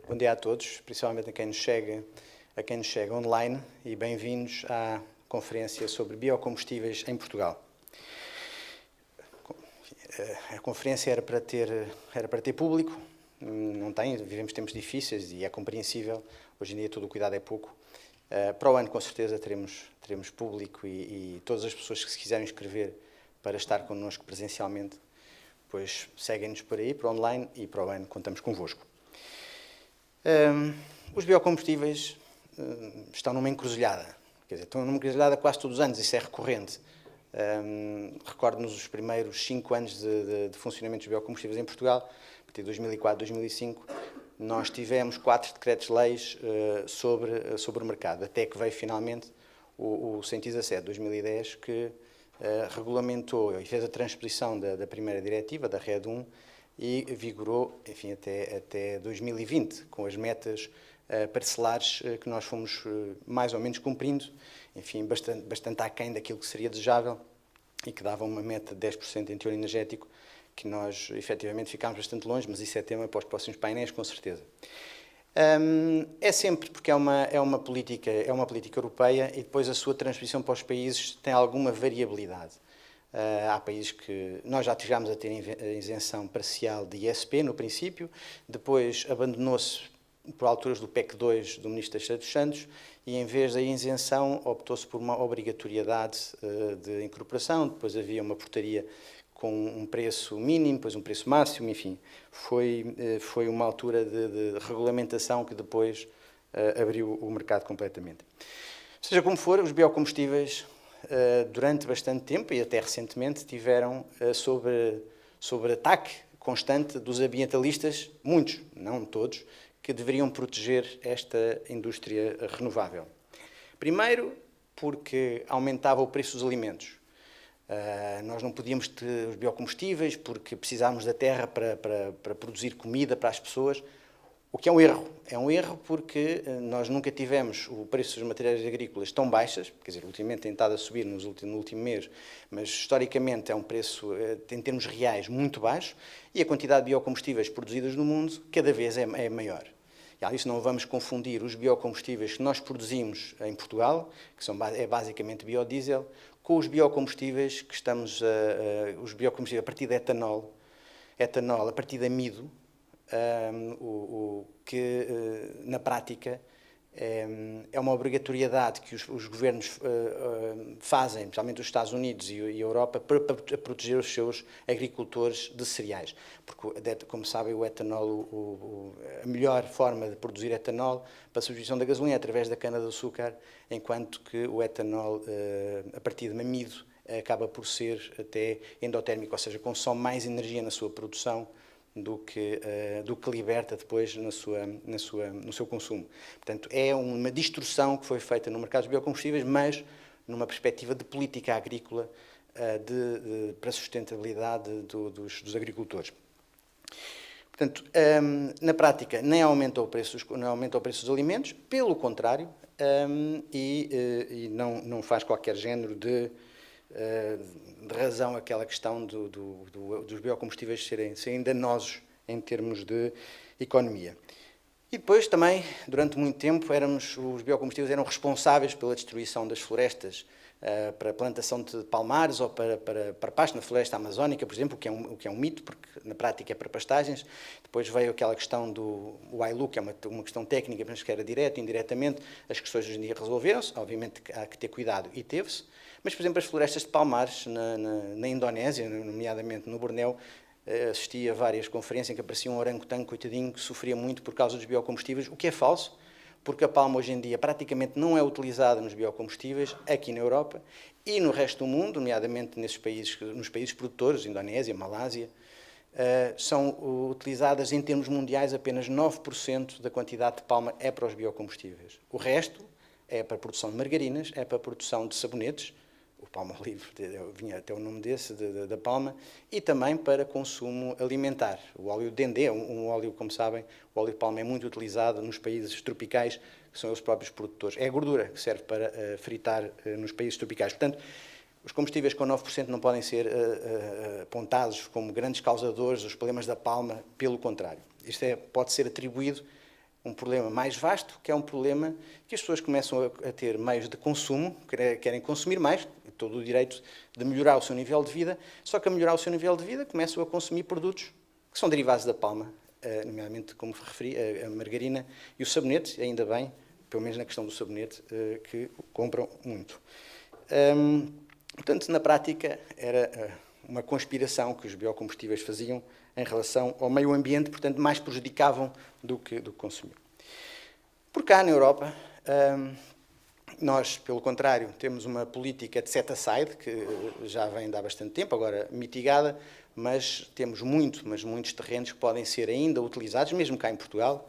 Bom dia a todos, principalmente a quem nos chega online, e bem-vindos à conferência sobre biocombustíveis em Portugal. A conferência era para ter público, não tem, vivemos tempos difíceis e é compreensível, hoje em dia todo o cuidado é pouco. Para o ano, com certeza, teremos público e todas as pessoas que se quiserem inscrever para estar connosco presencialmente, pois seguem-nos por aí, para online, e para o ano contamos convosco. Os biocombustíveis estão numa encruzilhada, quer dizer, estão numa encruzilhada quase todos os anos, isso é recorrente. Recordo-nos os primeiros 5 anos de funcionamento dos biocombustíveis em Portugal, a partir de 2004, 2005, nós tivemos 4 decretos-leis sobre o mercado, até que veio finalmente o 117 de 2010, que regulamentou e fez a transposição da primeira diretiva, da RED 1, e vigorou, enfim, até 2020, com as metas parcelares que nós fomos mais ou menos cumprindo, enfim, bastante aquém daquilo que seria desejável e que dava uma meta de 10% em teor energético, que nós efetivamente ficámos bastante longe, mas isso é tema para os próximos painéis, com certeza. É sempre porque é uma política europeia e depois a sua transposição para os países tem alguma variabilidade. Há países que nós já chegámos a ter isenção parcial de ISP no princípio, depois abandonou-se por alturas do PEC 2 do Ministro Teixeira dos Santos e em vez da isenção optou-se por uma obrigatoriedade de incorporação, depois havia uma portaria com um preço mínimo, depois um preço máximo, enfim, foi uma altura de regulamentação que depois abriu o mercado completamente. Seja como for, os biocombustíveis durante bastante tempo e até recentemente tiveram sobre ataque constante dos ambientalistas, muitos, não todos, que deveriam proteger esta indústria renovável. Primeiro, porque aumentava o preço dos alimentos. Nós não podíamos ter os biocombustíveis porque precisávamos da terra para produzir comida para as pessoas, o que é um erro. É um erro porque nós nunca tivemos o preço dos materiais agrícolas tão baixas, quer dizer, ultimamente tem estado a subir no último mês, mas historicamente é um preço, em termos reais, muito baixo, e a quantidade de biocombustíveis produzidas no mundo cada vez é maior. E além disso, não vamos confundir os biocombustíveis que nós produzimos em Portugal, que é basicamente biodiesel, com os biocombustíveis que os biocombustíveis a partir de etanol, a partir de amido, que na prática é uma obrigatoriedade que os governos fazem, especialmente os Estados Unidos e a Europa, para proteger os seus agricultores de cereais. Porque, como sabem, o etanol, a melhor forma de produzir etanol para a substituição da gasolina é através da cana-de-açúcar, enquanto que o etanol, a partir de amido, acaba por ser até endotérmico, ou seja, consome mais energia na sua produção do que liberta depois no seu consumo. Portanto, é uma distorção que foi feita no mercado dos biocombustíveis, mas numa perspectiva de política agrícola para a sustentabilidade dos agricultores. Portanto, na prática, nem aumenta o preço dos alimentos, pelo contrário, e não faz qualquer género de razão aquela questão dos biocombustíveis serem danosos em termos de economia. E depois também, durante muito tempo, os biocombustíveis eram responsáveis pela destruição das florestas para a plantação de palmares ou para pasto na floresta amazónica, por exemplo, o que é um mito, porque na prática é para pastagens. Depois veio aquela questão do ILUC, que é uma questão técnica, mas que era direto, indiretamente. As questões hoje em dia resolveram-se, obviamente há que ter cuidado, e teve-se. Mas, por exemplo, as florestas de palmares na Indonésia, nomeadamente no Bornéu, assisti a várias conferências em que aparecia um orangotango, coitadinho, que sofria muito por causa dos biocombustíveis, o que é falso, porque a palma hoje em dia praticamente não é utilizada nos biocombustíveis, aqui na Europa e no resto do mundo, nomeadamente nos países produtores, Indonésia, Malásia, são utilizadas em termos mundiais apenas 9% da quantidade de palma é para os biocombustíveis. O resto é para a produção de margarinas, é para a produção de sabonetes, o palmolive vinha até o nome da palma, e também para consumo alimentar. O óleo de dendê, um óleo, como sabem, o óleo de palma é muito utilizado nos países tropicais, que são eles próprios produtores. É a gordura que serve para fritar nos países tropicais. Portanto, os combustíveis com 9% não podem ser apontados como grandes causadores dos problemas da palma, pelo contrário. Isto pode ser atribuído um problema mais vasto, que é um problema que as pessoas começam a ter meios de consumo, querem consumir mais, todo o direito de melhorar o seu nível de vida, só que a melhorar o seu nível de vida começam a consumir produtos que são derivados da palma, nomeadamente, como referi, a margarina e o sabonete, ainda bem, pelo menos na questão do sabonete, que compram muito. Portanto, na prática, era uma conspiração que os biocombustíveis faziam em relação ao meio ambiente, portanto, mais prejudicavam do que consumiam. Por cá, na Europa, nós, pelo contrário, temos uma política de set-aside, que já vem de há bastante tempo, agora mitigada, mas temos muitos terrenos que podem ser ainda utilizados, mesmo cá em Portugal,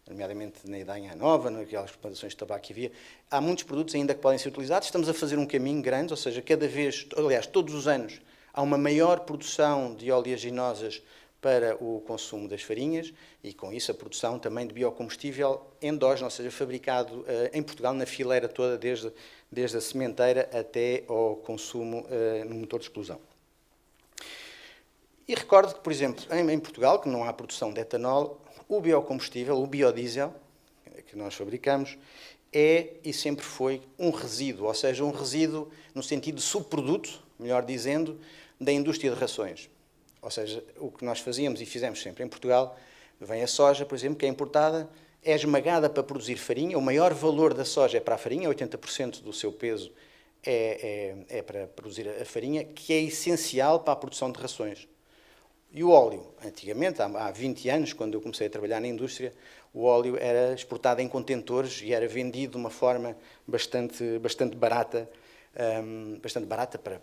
nomeadamente na Idanha Nova, naquelas plantações de tabaco que havia. Há muitos produtos ainda que podem ser utilizados. Estamos a fazer um caminho grande, ou seja, cada vez, aliás, todos os anos, há uma maior produção de oleaginosas para o consumo das farinhas e, com isso, a produção também de biocombustível endógeno, ou seja, fabricado em Portugal na fileira toda, desde a sementeira até ao consumo no motor de explosão. E recordo que, por exemplo, em Portugal, que não há produção de etanol, o biocombustível, o biodiesel, que nós fabricamos, é e sempre foi um resíduo, ou seja, um resíduo no sentido de subproduto, melhor dizendo, da indústria de rações. Ou seja, o que nós fazíamos e fizemos sempre em Portugal, vem a soja, por exemplo, que é importada, é esmagada para produzir farinha, o maior valor da soja é para a farinha, 80% do seu peso é para produzir a farinha, que é essencial para a produção de rações. E o óleo, antigamente, há 20 anos, quando eu comecei a trabalhar na indústria, o óleo era exportado em contentores e era vendido de uma forma bastante barata, para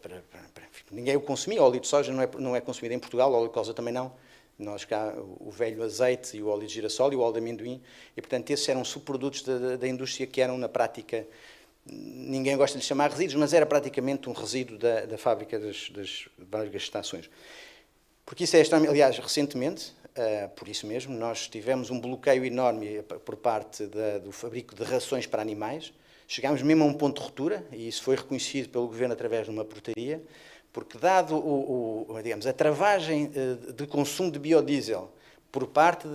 ninguém o consumia. O óleo de soja não é consumido em Portugal, o óleo de colza também não. Nós cá, o velho azeite e o óleo de girassol e o óleo de amendoim, e portanto esses eram subprodutos da indústria que eram na prática, ninguém gosta de lhe chamar resíduos, mas era praticamente um resíduo da fábrica das várias estações. Porque isso é extremamente, aliás, recentemente, por isso mesmo, nós tivemos um bloqueio enorme por parte do fabrico de rações para animais. Chegámos mesmo a um ponto de ruptura, e isso foi reconhecido pelo Governo através de uma portaria, porque dado digamos, a travagem de consumo de biodiesel por parte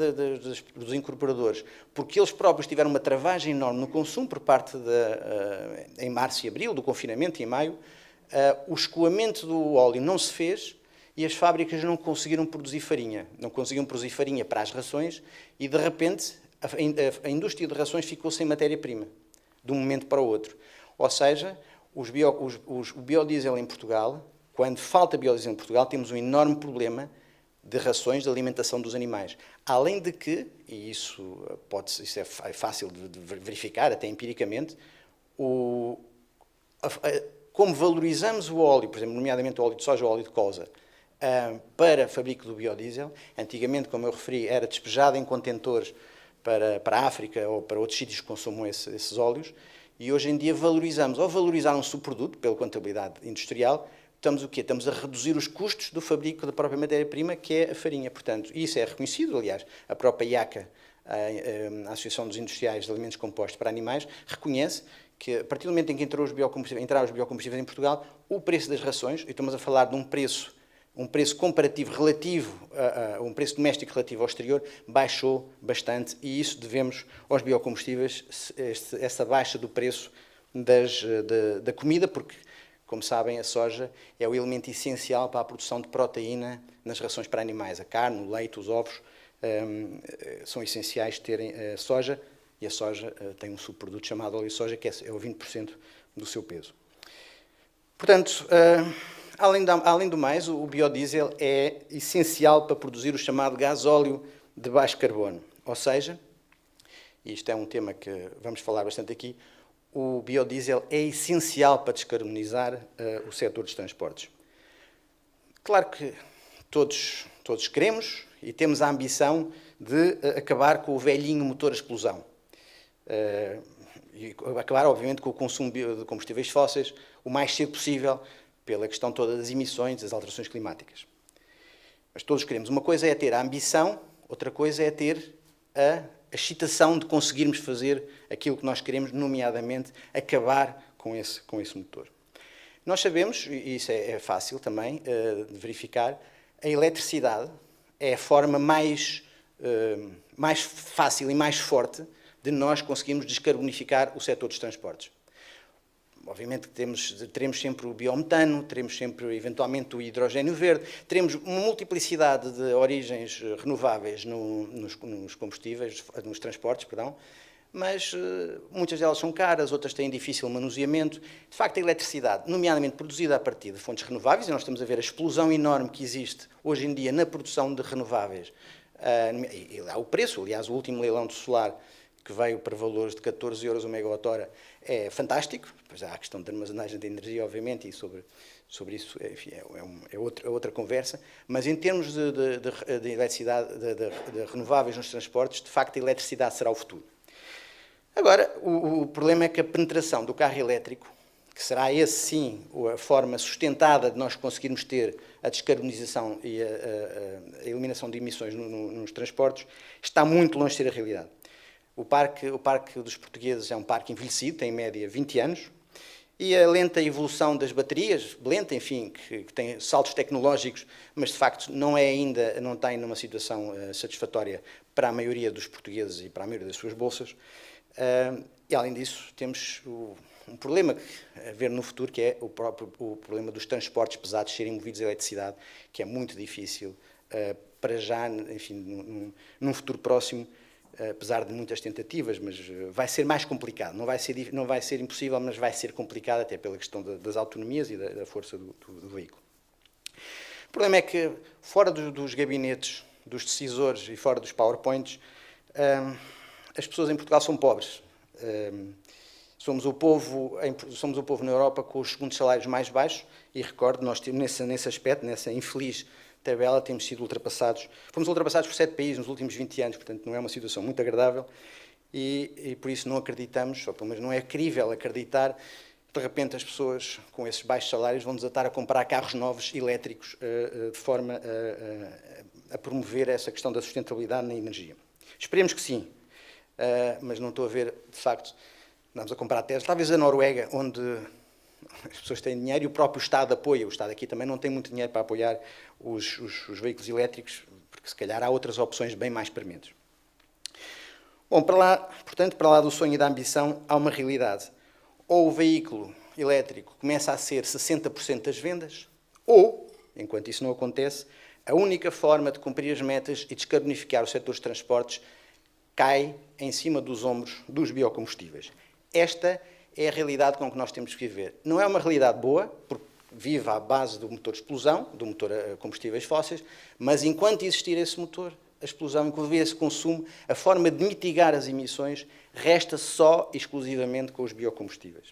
dos incorporadores, porque eles próprios tiveram uma travagem enorme no consumo por parte em março e abril, do confinamento, e em maio, o escoamento do óleo não se fez, e as fábricas não conseguiram produzir farinha. Não conseguiam produzir farinha para as rações e, de repente, a indústria de rações ficou sem matéria-prima, de um momento para o outro. Ou seja, o biodiesel em Portugal, quando falta biodiesel em Portugal, temos um enorme problema de rações de alimentação dos animais. Além de que, e isso é fácil de verificar, até empiricamente, como valorizamos o óleo, por exemplo, nomeadamente o óleo de soja ou o óleo de colza, para fabrico do biodiesel. Antigamente, como eu referi, era despejado em contentores para a África ou para outros sítios que consumam esses óleos, e hoje em dia valorizamos, ou valorizar um subproduto, pela contabilidade industrial, estamos o quê? Estamos a reduzir os custos do fabrico da própria matéria-prima, que é a farinha. Portanto, isso é reconhecido, aliás, a própria IACA, a Associação dos Industriais de Alimentos Compostos para Animais, reconhece que, a partir do momento em que entraram os biocombustíveis em Portugal, o preço das rações, e estamos a falar de um preço comparativo relativo, um preço doméstico relativo ao exterior, baixou bastante, e isso devemos aos biocombustíveis, essa baixa do preço da comida, porque, como sabem, a soja é o elemento essencial para a produção de proteína nas rações para animais. A carne, o leite, os ovos são essenciais de terem soja, e a soja tem um subproduto chamado óleo de soja, que é o 20% do seu peso. Portanto, além do mais, o biodiesel é essencial para produzir o chamado gasóleo de baixo carbono. Ou seja, e isto é um tema que vamos falar bastante aqui, o biodiesel é essencial para descarbonizar o setor dos transportes. Claro que todos queremos e temos a ambição de acabar com o velhinho motor a explosão. E acabar, obviamente, com o consumo de combustíveis fósseis o mais cedo possível, pela questão toda das emissões, das alterações climáticas. Mas todos queremos. Uma coisa é ter a ambição, outra coisa é ter a excitação de conseguirmos fazer aquilo que nós queremos, nomeadamente acabar com esse motor. Nós sabemos, e isso é fácil também de verificar, a eletricidade é a forma mais mais fácil e mais forte de nós conseguirmos descarbonificar o setor dos transportes. Obviamente que teremos sempre o biometano, teremos sempre, eventualmente, o hidrogênio verde, teremos uma multiplicidade de origens renováveis nos combustíveis, nos transportes, perdão, mas muitas delas são caras, outras têm difícil manuseamento. De facto, a eletricidade, nomeadamente produzida a partir de fontes renováveis, e nós estamos a ver a explosão enorme que existe hoje em dia na produção de renováveis, e lá o preço, aliás, o último leilão de solar, que veio para valores de 14 euros o megawatt-hora, é fantástico. Depois há a questão da armazenagem de energia, obviamente, e sobre isso, enfim, é outra conversa. Mas em termos de eletricidade, de renováveis nos transportes, de facto, a eletricidade será o futuro. Agora, o problema é que a penetração do carro elétrico, que será esse sim a forma sustentada de nós conseguirmos ter a descarbonização e a eliminação de emissões nos transportes, está muito longe de ser a realidade. O parque dos portugueses é um parque envelhecido, tem em média 20 anos, e a lenta evolução das baterias, lenta, enfim, que tem saltos tecnológicos, mas de facto não está ainda numa situação satisfatória para a maioria dos portugueses e para a maioria das suas bolsas. E além disso, temos um problema a ver no futuro, que é o problema dos transportes pesados serem movidos a eletricidade, que é muito difícil para já, enfim, num futuro próximo, apesar de muitas tentativas, mas vai ser mais complicado. Não vai ser impossível, mas vai ser complicado, até pela questão das autonomias e da força do veículo. O problema é que, fora dos gabinetes, dos decisores e fora dos PowerPoints, as pessoas em Portugal são pobres. Somos o povo na Europa com os segundos salários mais baixos, e recordo, nós temos nesse aspecto, nessa infeliz tabela, temos sido ultrapassados. Fomos ultrapassados por 7 países nos últimos 20 anos, portanto não é uma situação muito agradável, e por isso não acreditamos, ou pelo menos não é crível acreditar, de repente as pessoas com esses baixos salários vão desatar a comprar carros novos elétricos de forma a promover essa questão da sustentabilidade na energia. Esperemos que sim, mas não estou a ver, de facto, vamos a comprar Tesla, talvez a Noruega, onde as pessoas têm dinheiro e o próprio Estado apoia. O Estado aqui também não tem muito dinheiro para apoiar os veículos elétricos, porque se calhar há outras opções bem mais prementes. Bom, portanto, para lá do sonho e da ambição, há uma realidade. Ou o veículo elétrico começa a ser 60% das vendas, ou, enquanto isso não acontece, a única forma de cumprir as metas e descarbonificar o setor dos transportes cai em cima dos ombros dos biocombustíveis. Esta é a realidade com que nós temos que viver. Não é uma realidade boa, porque vive à base do motor de explosão, do motor a combustíveis fósseis, mas enquanto existir esse motor, a explosão, enquanto esse consumo, a forma de mitigar as emissões resta só exclusivamente com os biocombustíveis.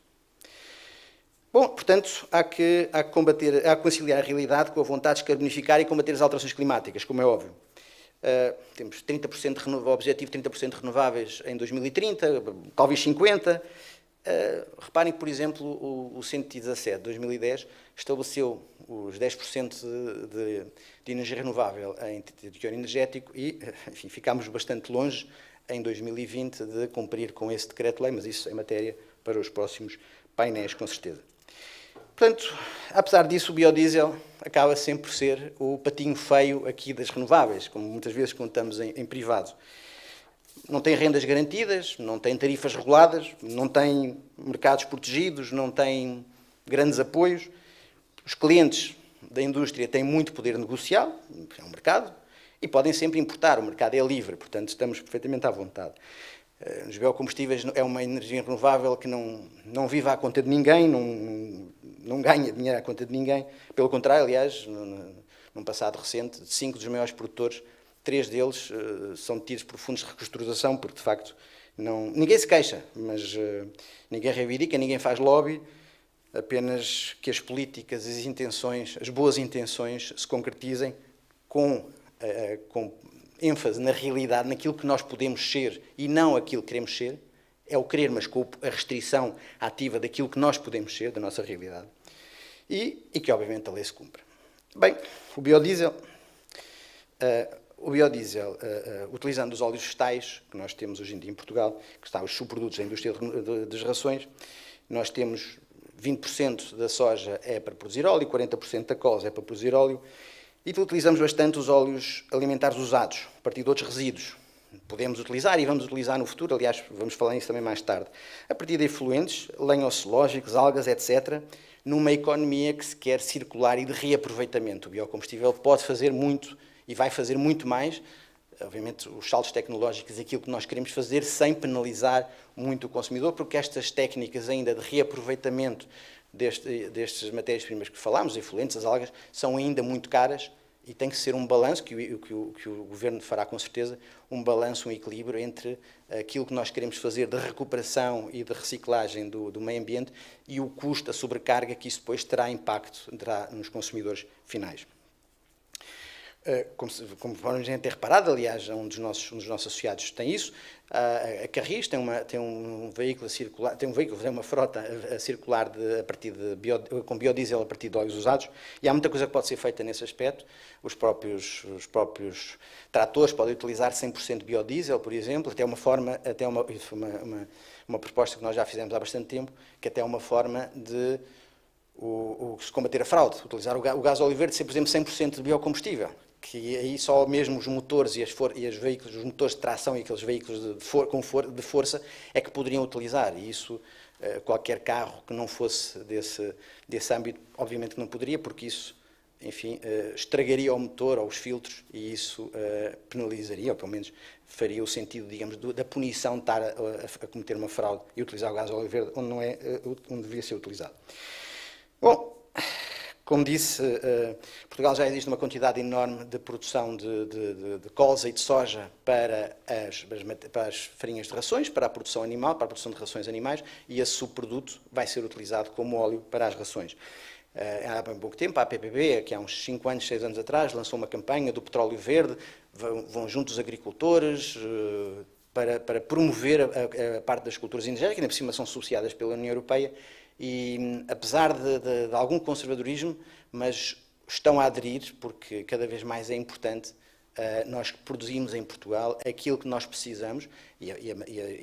Bom, portanto, há que conciliar a realidade com a vontade de descarbonificar e combater as alterações climáticas, como é óbvio. Temos 30% o objetivo de 30% renováveis em 2030, talvez 50%. Reparem que, por exemplo, o 117 de 2010 estabeleceu os 10% de energia renovável em teor energético e, enfim, ficámos bastante longe em 2020 de cumprir com esse decreto-lei, mas isso é matéria para os próximos painéis, com certeza. Portanto, apesar disso, o biodiesel acaba sempre por ser o patinho feio aqui das renováveis, como muitas vezes contamos em privado. Não tem rendas garantidas, não tem tarifas reguladas, não tem mercados protegidos, não tem grandes apoios. Os clientes da indústria têm muito poder negocial, é um mercado, e podem sempre importar, o mercado é livre, portanto estamos perfeitamente à vontade. Os biocombustíveis é uma energia renovável que não vive à conta de ninguém, não ganha dinheiro à conta de ninguém. Pelo contrário, aliás, num passado recente, 5 dos maiores produtores, 3 deles são detidos por fundos de reestruturação, porque de facto ninguém se queixa, mas ninguém reivindica, ninguém faz lobby, apenas que as políticas, as intenções, as boas intenções se concretizem com ênfase na realidade, naquilo que nós podemos ser e não aquilo que queremos ser. É o querer, mas com a restrição ativa daquilo que nós podemos ser, da nossa realidade. E que, obviamente, a lei se cumpra. Bem, o biodiesel, utilizando os óleos vegetais que nós temos hoje em dia em Portugal, que está os subprodutos da indústria das rações, nós temos 20% da soja é para produzir óleo, 40% da colza é para produzir óleo. E utilizamos bastante os óleos alimentares usados, a partir de outros resíduos. Podemos utilizar e vamos utilizar no futuro, aliás, vamos falar nisso também mais tarde, a partir de efluentes, lenhos ocelógicos, algas, etc., numa economia que se quer circular e de reaproveitamento. O biocombustível pode fazer muito e vai fazer muito mais, obviamente, os saltos tecnológicos e aquilo que nós queremos fazer sem penalizar muito o consumidor, porque estas técnicas ainda de reaproveitamento destas matérias-primas que falámos, efluentes, as algas, são ainda muito caras e tem que ser um balanço, que o Governo fará com certeza, um balanço, um equilíbrio entre aquilo que nós queremos fazer de recuperação e de reciclagem do meio ambiente e o custo, a sobrecarga que isso depois terá impacto nos consumidores finais. Como podem ter reparado, aliás, um dos nossos associados tem isso, a Carris tem um veículo a circular, tem uma frota a circular com biodiesel a partir de óleos usados, e há muita coisa que pode ser feita nesse aspecto. Os próprios tratores podem utilizar 100% biodiesel, por exemplo, até uma proposta que nós já fizemos há bastante tempo, que até é uma forma de se combater a fraude, utilizar o gás óleo verde ser, por exemplo, 100% de biocombustível, que aí só mesmo os motores e os veículos, os motores de tração e aqueles veículos de força é que poderiam utilizar, e isso qualquer carro que não fosse desse âmbito, obviamente que não poderia, porque isso, enfim, estragaria o motor ou os filtros, e isso penalizaria, ou pelo menos faria o sentido, digamos, da punição de estar a cometer uma fraude e utilizar o gás óleo verde onde deveria ser utilizado. Bom, como disse, Portugal já existe uma quantidade enorme de produção de colza e de soja para as farinhas de rações, para a produção animal, para a produção de rações animais, e esse subproduto vai ser utilizado como óleo para as rações. Há bem pouco tempo, a APPB, que há uns 5 anos, 6 anos atrás, lançou uma campanha do petróleo verde, vão juntos os agricultores para promover a parte das culturas energéticas, que ainda por cima são subsidiadas pela União Europeia, e apesar de algum conservadorismo, mas estão a aderir, porque cada vez mais é importante nós produzimos em Portugal aquilo que nós precisamos, e a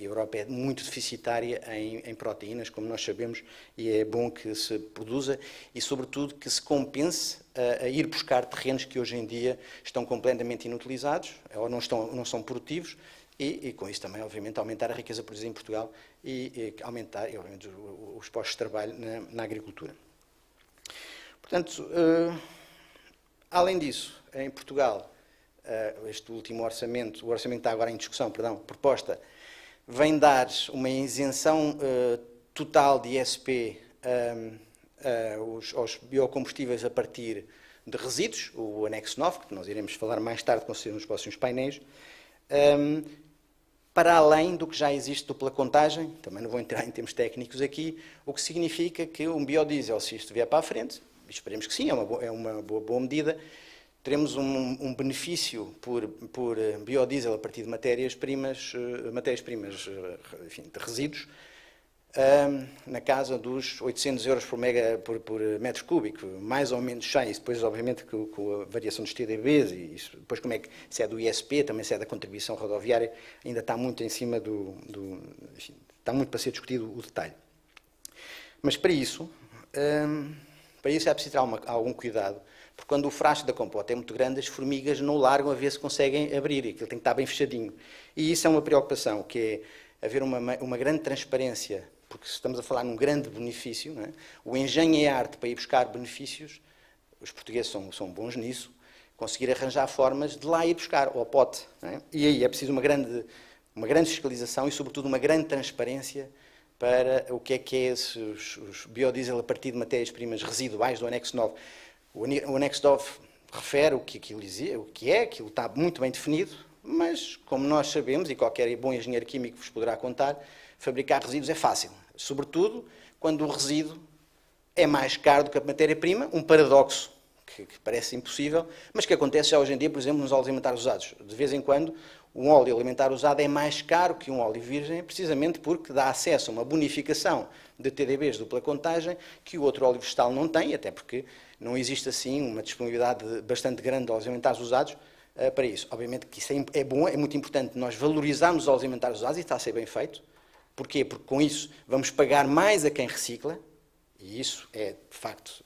Europa é muito deficitária em proteínas, como nós sabemos, e é bom que se produza e, sobretudo, que se compense a ir buscar terrenos que hoje em dia estão completamente inutilizados ou não são produtivos, e com isso também, obviamente, aumentar a riqueza produzida em Portugal e aumentar, obviamente, os postos de trabalho na agricultura. Portanto, além disso, em Portugal, este último orçamento, o orçamento está agora em discussão, proposta, vem dar uma isenção total de ISP aos biocombustíveis a partir de resíduos, o anexo 9, que nós iremos falar mais tarde com nos próximos painéis, para além do que já existe dupla contagem, também não vou entrar em termos técnicos aqui, o que significa que um biodiesel, se isto vier para a frente, esperemos que sim, é uma boa medida, teremos um benefício por biodiesel a partir de matérias-primas, enfim, de resíduos, na casa dos 800 euros por metro cúbico, mais ou menos 100, depois obviamente com a variação dos TDBs, e isso, depois como é que, se é do ISP, também se é da contribuição rodoviária, ainda está muito em cima enfim, está muito para ser discutido o detalhe. Mas para isso é preciso ter algum cuidado, porque quando o frasco da compota é muito grande, as formigas não largam a ver se conseguem abrir, e aquilo tem que estar bem fechadinho. E isso é uma preocupação, que é haver uma grande transparência, porque estamos a falar num grande benefício, não é? O engenho é arte para ir buscar benefícios, os portugueses são bons nisso, conseguir arranjar formas de lá ir buscar, ao pote. Não é? E aí é preciso uma grande fiscalização e, sobretudo, uma grande transparência para o que é os biodiesel a partir de matérias-primas residuais do anexo 9. O anexo 9 refere o que aquilo dizia, o que é, aquilo está muito bem definido, mas, como nós sabemos, e qualquer bom engenheiro químico vos poderá contar, fabricar resíduos é fácil, sobretudo quando o resíduo é mais caro do que a matéria-prima, um paradoxo que parece impossível, mas que acontece já hoje em dia, por exemplo, nos óleos alimentares usados. De vez em quando, um óleo alimentar usado é mais caro que um óleo virgem, precisamente porque dá acesso a uma bonificação de TDBs de dupla contagem que o outro óleo vegetal não tem, até porque não existe assim uma disponibilidade bastante grande de óleos alimentares usados para isso. Obviamente que isso é bom, é muito importante nós valorizarmos os óleos alimentares usados e está a ser bem feito. Porquê? Porque com isso vamos pagar mais a quem recicla, e isso é, de facto,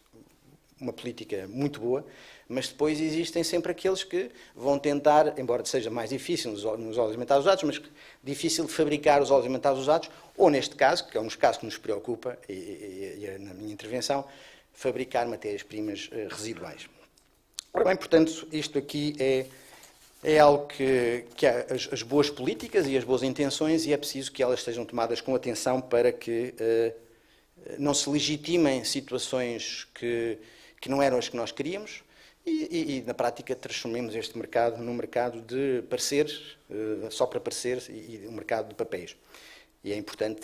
uma política muito boa, mas depois existem sempre aqueles que vão tentar, embora seja mais difícil nos óleos alimentares usados, mas difícil de fabricar os óleos alimentares usados, ou neste caso, que é um dos casos que nos preocupa, e na minha intervenção, fabricar matérias-primas residuais. Ora bem, portanto, isto aqui é algo que há as boas políticas e as boas intenções, e é preciso que elas sejam tomadas com atenção para que não se legitimem situações que não eram as que nós queríamos e na prática, transformemos este mercado num mercado de pareceres, só para pareceres, e um mercado de papéis. E é importante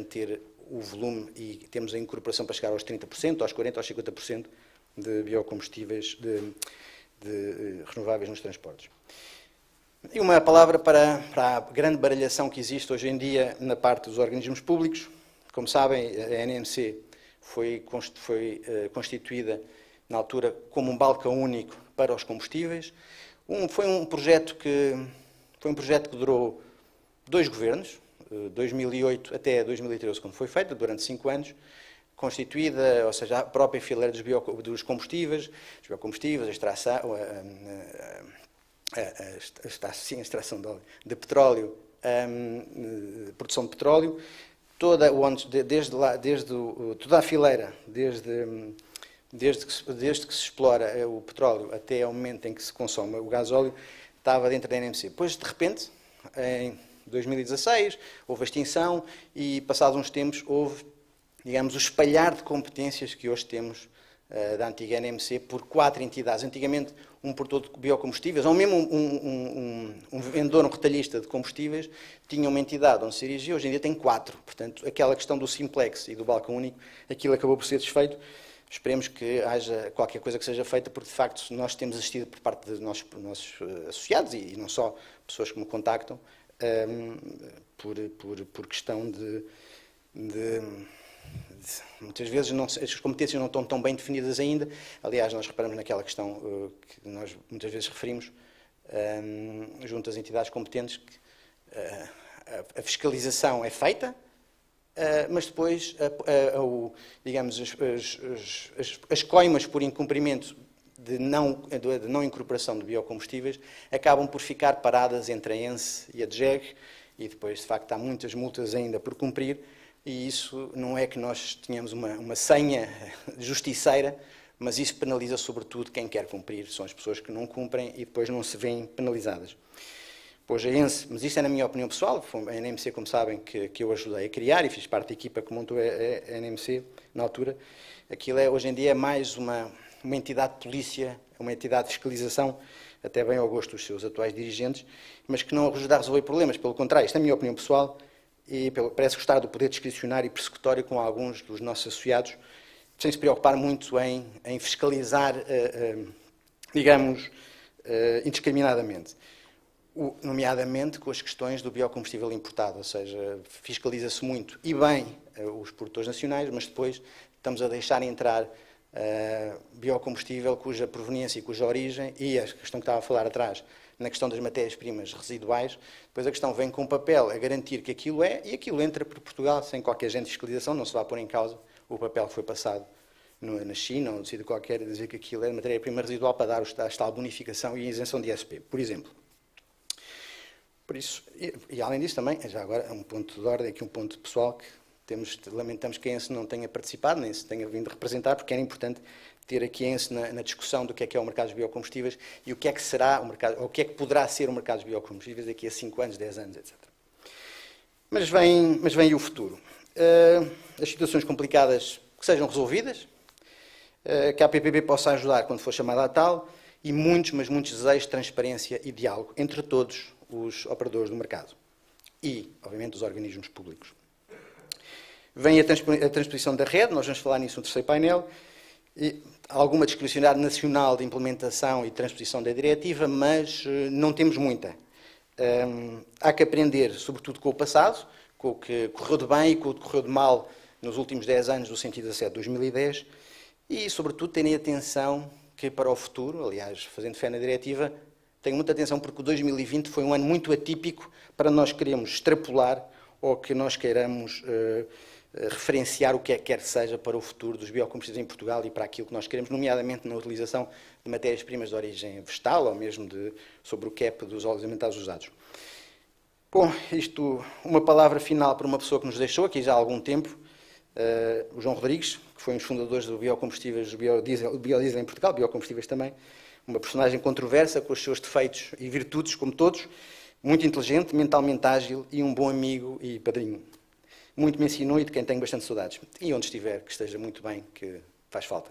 ter o volume e temos a incorporação para chegar aos 30%, aos 40%, aos 50% de biocombustíveis de renováveis nos transportes. E uma palavra para a grande baralhação que existe hoje em dia na parte dos organismos públicos. Como sabem, a NMC foi constituída na altura como um balcão único para os combustíveis. Foi um projeto que durou 2 governos, 2008 até 2013, quando foi feita, durante 5 anos, constituída, ou seja, a própria fileira dos combustíveis, a extração, a extração de petróleo, a produção de petróleo, toda a fileira, desde que se explora o petróleo até ao momento em que se consome o gasóleo, estava dentro da NMC. Depois, de repente, em 2016, houve a extinção e, passados uns tempos, houve, digamos, o espalhar de competências que hoje temos da antiga NMC por 4 entidades. Antigamente, um produtor de biocombustíveis, ou mesmo um vendedor, um retalhista de combustíveis, tinha uma entidade onde se dirigia, hoje em dia tem 4. Portanto, aquela questão do simplex e do balcão único, aquilo acabou por ser desfeito. Esperemos que haja qualquer coisa que seja feita, porque, de facto, nós temos assistido por parte dos nossos associados, e não só pessoas que me contactam, por questão de muitas vezes as competências não estão tão bem definidas ainda. Aliás, nós reparamos naquela questão que nós muitas vezes referimos junto às entidades competentes, que a fiscalização é feita, mas depois, digamos, as coimas por incumprimento de não incorporação de biocombustíveis acabam por ficar paradas entre a ENSE e a DGEG, e depois, de facto, há muitas multas ainda por cumprir. E isso não é que nós tenhamos uma senha justiceira, mas isso penaliza sobretudo quem quer cumprir. São as pessoas que não cumprem e depois não se veem penalizadas. Pois a ENSE, mas isso é na minha opinião pessoal, foi a NMC, como sabem, que eu ajudei a criar e fiz parte da equipa que montou a NMC na altura. Aquilo hoje em dia é mais uma entidade de polícia, uma entidade de fiscalização, até bem ao gosto dos seus atuais dirigentes, mas que não ajuda a resolver problemas. Pelo contrário, isto é a minha opinião pessoal, e parece gostar do poder discricionário e persecutório com alguns dos nossos associados, sem se preocupar muito em fiscalizar, digamos, indiscriminadamente. Nomeadamente com as questões do biocombustível importado, ou seja, fiscaliza-se muito e bem os produtores nacionais, mas depois estamos a deixar entrar biocombustível cuja proveniência e cuja origem, e a questão que estava a falar atrás, na questão das matérias-primas residuais, depois a questão vem com o papel a garantir que aquilo e aquilo entra por Portugal sem qualquer agente de fiscalização, não se vai pôr em causa o papel que foi passado na China ou no sítio qualquer, a dizer que aquilo é matéria-prima residual para dar a tal bonificação e isenção de ISP, por exemplo. Por isso, e além disso também, já agora um ponto de ordem, aqui um ponto pessoal, que lamentamos que a ENSE não tenha participado, nem se tenha vindo representar, porque era importante ter aqui a ENSE na discussão do que é o mercado dos biocombustíveis e o que é que será o mercado, ou o que é que poderá ser o mercado dos biocombustíveis daqui a 5 anos, 10 anos, etc. Mas vem o futuro. As situações complicadas que sejam resolvidas, que a APPB possa ajudar quando for chamada a tal, e muitos desejos de transparência e diálogo entre todos os operadores do mercado e, obviamente, os organismos públicos. Vem a transposição da rede, nós vamos falar nisso no terceiro painel, e alguma discricionalidade nacional de implementação e transposição da diretiva, mas não temos muita. Há que aprender, sobretudo, com o passado, com o que correu de bem e com o que correu de mal nos últimos 10 anos do 117/2010, e, sobretudo, terem atenção que para o futuro, aliás, fazendo fé na diretiva, tenho muita atenção porque o 2020 foi um ano muito atípico para nós queremos extrapolar ou que nós queiramos referenciar o que quer que seja para o futuro dos biocombustíveis em Portugal e para aquilo que nós queremos, nomeadamente na utilização de matérias-primas de origem vegetal ou mesmo sobre o cap dos óleos alimentares usados. Bom, uma palavra final para uma pessoa que nos deixou aqui já há algum tempo, o João Rodrigues, que foi um dos fundadores do biocombustíveis, do biodiesel em Portugal, biocombustíveis também, uma personagem controversa, com os seus defeitos e virtudes, como todos, muito inteligente, mentalmente ágil e um bom amigo e padrinho. Muito me ensinou e de quem tenho bastante saudades. E onde estiver, que esteja muito bem, que faz falta.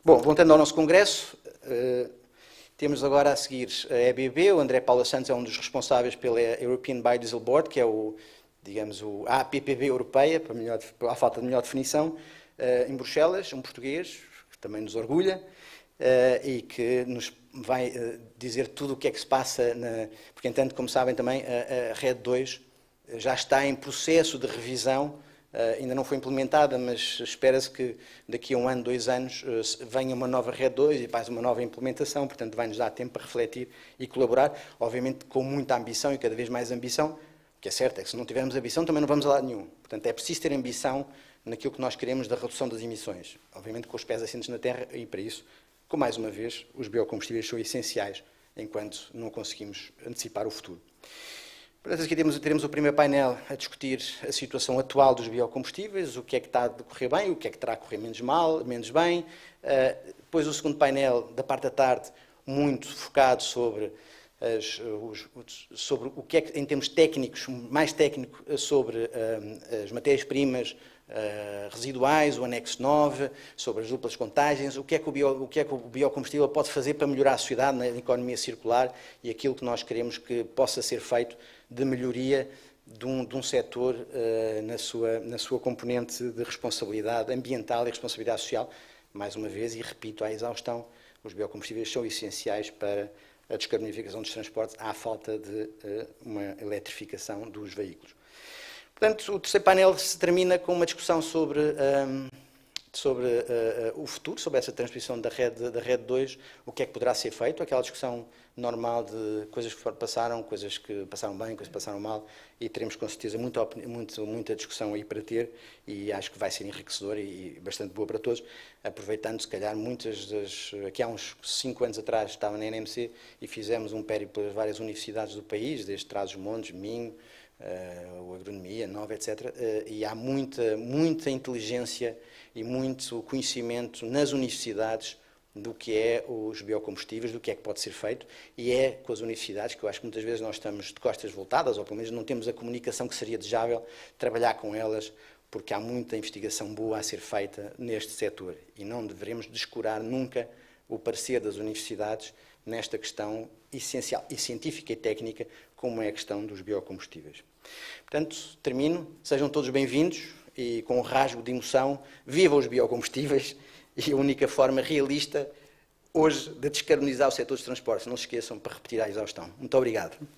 Bom, voltando ao nosso congresso, temos agora a seguir a EBB. O André Paula Santos é um dos responsáveis pela European Biodiesel Board, que é a APPB europeia, à falta de melhor definição, em Bruxelas, um português, que também nos orgulha, e que nos vai dizer tudo o que é que se passa, porque, entanto, como sabem também, a RED 2 já está em processo de revisão, ainda não foi implementada, mas espera-se que daqui a 1 ano, 2 anos, venha uma nova RED 2 e mais uma nova implementação, portanto vai-nos dar tempo para refletir e colaborar, obviamente com muita ambição e cada vez mais ambição. O que é certo é que se não tivermos ambição também não vamos a lado nenhum. Portanto é preciso ter ambição naquilo que nós queremos da redução das emissões, obviamente com os pés assentes na terra, e para isso, como mais uma vez, os biocombustíveis são essenciais enquanto não conseguimos antecipar o futuro. Portanto, aqui teremos o primeiro painel a discutir a situação atual dos biocombustíveis, o que é que está a decorrer bem, o que é que terá a correr menos bem. Depois o segundo painel, da parte da tarde, muito focado sobre o que é que, em termos técnicos, mais técnico, sobre as matérias-primas residuais, o anexo 9, sobre as duplas contagens, o que é que o biocombustível pode fazer para melhorar a sociedade na economia circular e aquilo que nós queremos que possa ser feito de melhoria de um setor na sua componente de responsabilidade ambiental e responsabilidade social. Mais uma vez, e repito à exaustão, os biocombustíveis são essenciais para a descarbonificação dos transportes à falta de uma eletrificação dos veículos. Portanto, o terceiro painel se termina com uma discussão sobre o futuro, sobre essa transposição da RED 2, o que é que poderá ser feito, aquela discussão normal de coisas que passaram bem, coisas que passaram mal, e teremos com certeza muita discussão aí para ter, e acho que vai ser enriquecedora e bastante boa para todos, aproveitando se calhar aqui há uns 5 anos atrás estava na NMC e fizemos um périplo pelas várias universidades do país, desde Trás-os-Montes, Minho, a Agronomia, Nova, etc. E há muita inteligência e muito conhecimento nas universidades do que é os biocombustíveis, do que é que pode ser feito, e é com as universidades que eu acho que muitas vezes nós estamos de costas voltadas, ou pelo menos não temos a comunicação que seria desejável, trabalhar com elas, porque há muita investigação boa a ser feita neste setor, e não devemos descurar nunca o parecer das universidades nesta questão essencial e científica e técnica, como é a questão dos biocombustíveis. Portanto, termino. Sejam todos bem-vindos e com um rasgo de emoção, viva os biocombustíveis e a única forma realista hoje de descarbonizar o setor dos transportes. Não se esqueçam, para repetir a exaustão. Muito obrigado.